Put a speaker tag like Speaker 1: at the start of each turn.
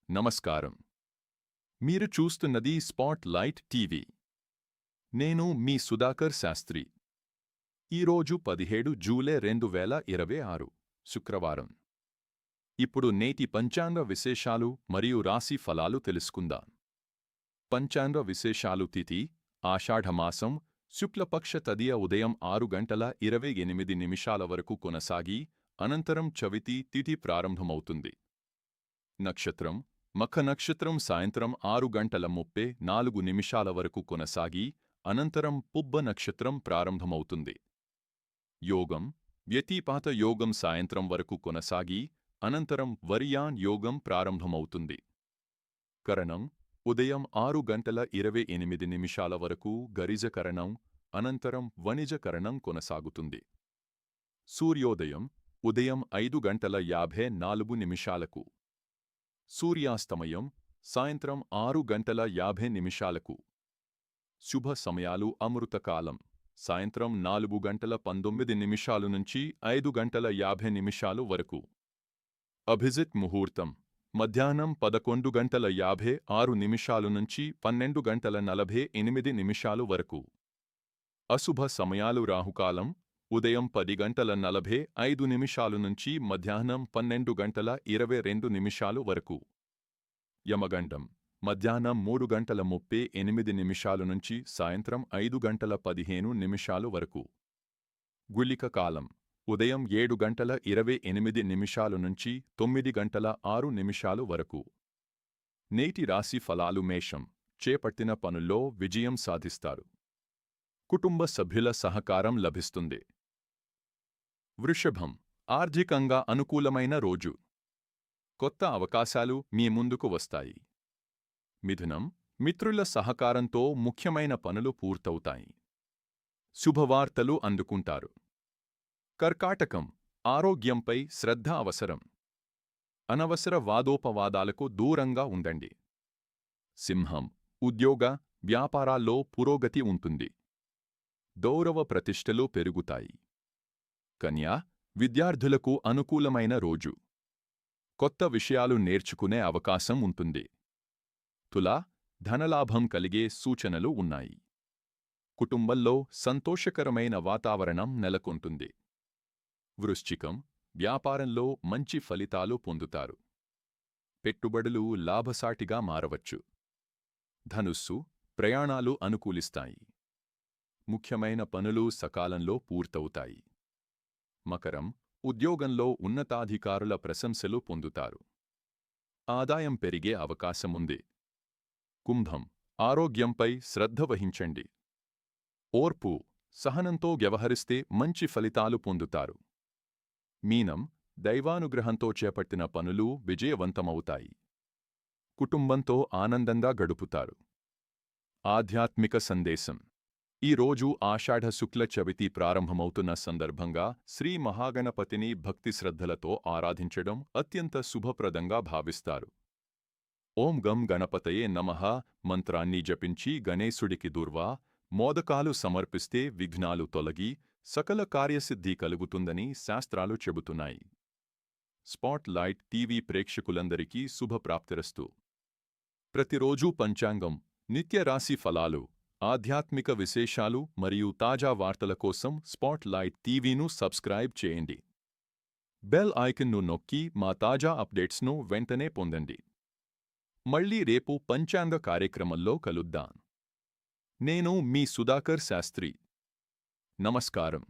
Speaker 1: నమస్కారం. మీరు చూస్తున్నది స్పాట్ లైట్ టీవీ. నేను మీ సుధాకర్ శాస్త్రి. ఈరోజు 17 జూలై 2026 శుక్రవారం. ఇప్పుడు నేటి పంచాంగ విశేషాలు మరియు రాశి ఫలాలు తెలుసుకుందాం. పంచాంగ విశేషాలు. తిథి ఆషాఢమాసం, శుక్లపక్ష తదియ ఉదయం 6:28 వరకు కొనసాగి అనంతరం చవితి తిథి ప్రారంభమవుతుంది. నక్షత్రం మఖ నక్షత్రం సాయంత్రం 6:34 వరకు కొనసాగి అనంతరం పుబ్బ నక్షత్రం ప్రారంభమవుతుంది. యోగం వ్యతిపాత యోగం సాయంత్రం వరకు కొనసాగి అనంతరం వరియాన్ యోగం ప్రారంభమవుతుంది. కరణం ఉదయం 6:28 వరకు గరిజకరణం, అనంతరం వణిజకరణం కొనసాగుతుంది. సూర్యోదయం ఉదయం 5:54 సూర్యాస్తమయం సాయంత్రం 6:50 శుభ సమయాలు. అమృతకాలం సాయంత్రం 4:19 నుంచి 5:50 వరకు. అభిజిత్ ముహూర్తం మధ్యాహ్నం 11:56 నుంచి 12:48 వరకు. అశుభ సమయాలు. రాహుకాలం ఉదయం 10:45 నుంచి మధ్యాహ్నం 12:22 వరకు. యమగండం మధ్యాహ్నం 3:38 నుంచి సాయంత్రం 5:15 వరకు. గుళిక కాలం ఉదయం 7:28 నుంచి 9:06 వరకు. నేటి రాశి ఫలాలు. మేషం చేపట్టిన పనుల్లో విజయం సాధిస్తారు. కుటుంబ సభ్యుల సహకారం లభిస్తుంది. వృషభం ఆర్థికంగా అనుకూలమైన రోజు. కొత్త అవకాశాలు మీ ముందుకు వస్తాయి. మిథునం మిత్రుల సహకారంతో ముఖ్యమైన పనులు పూర్తవుతాయి. శుభవార్తలు అందుకుంటారు. కర్కాటకం ఆరోగ్యంపై శ్రద్ధ అవసరం. అనవసర వాదోపవాదాలకు దూరంగా ఉండండి. సింహం ఉద్యోగ వ్యాపారాల్లో పురోగతి ఉంటుంది. గౌరవ ప్రతిష్టలు పెరుగుతాయి. కన్యా విద్యార్థులకు అనుకూలమైన రోజు. కొత్త విషయాలు నేర్చుకునే అవకాశం ఉంటుంది. తుల ధనలాభం కలిగే సూచనలు ఉన్నాయి. కుటుంబంలో సంతోషకరమైన వాతావరణం నెలకొంటుంది. వృశ్చికం వ్యాపారంలో మంచి ఫలితాలు పొందుతారు. పెట్టుబడులు లాభసాటిగా మారవచ్చు. ధనుస్సు ప్రయాణాలు అనుకూలిస్తాయి. ముఖ్యమైన పనులు సకాలంలో పూర్తవుతాయి. మకరం ఉద్యోగంలో ఉన్నతాధికారుల ప్రశంసలు పొందుతారు. ఆదాయం పెరిగే అవకాశముంది. కుంభం ఆరోగ్యంపై శ్రద్ధ వహించండి. ఓర్పు సహనంతో వ్యవహరిస్తే మంచి ఫలితాలు పొందుతారు. మీనం దైవానుగ్రహంతో చేపట్టిన పనులు విజయవంతమవుతాయి. కుటుంబంతో ఆనందంగా గడుపుతారు. ఆధ్యాత్మిక సందేశం. ఈరోజు ఆషాఢ శుక్ల చవితి ప్రారంభమవుతున్న సందర్భంగా శ్రీ మహాగణపతిని భక్తిశ్రద్ధలతో ఆరాధించడం అత్యంత శుభప్రదంగా భావిస్తారు. ఓం గం గణపతయే నమః మంత్రాన్ని జపించి గణేశుడికి దుర్వా మోదకాలు సమర్పిస్తే విఘ్నాలు తొలగి సకల కార్యసిద్ధి కలుగుతుందని శాస్త్రాలు చెబుతున్నాయి. స్పాట్ లైట్ టీవీ ప్రేక్షకులందరికీ శుభప్రాప్తిరస్తు. ప్రతిరోజూ పంచాంగం, నిత్య రాశి ఫలాలు, ఆధ్యాత్మిక విశేషాలు మరియు తాజా వార్తల కోసం స్పాట్ లైట్ టీవీను సబ్స్క్రైబ్ చేయండి. బెల్ ఐకన్ను నొక్కి మా తాజా అప్డేట్స్ను వెంటనే పొందండి. మళ్ళీ రేపు పంచాంగ కార్యక్రమంలో కలుద్దాం. నేను మీ సుధాకర్ శాస్త్రి. నమస్కారం.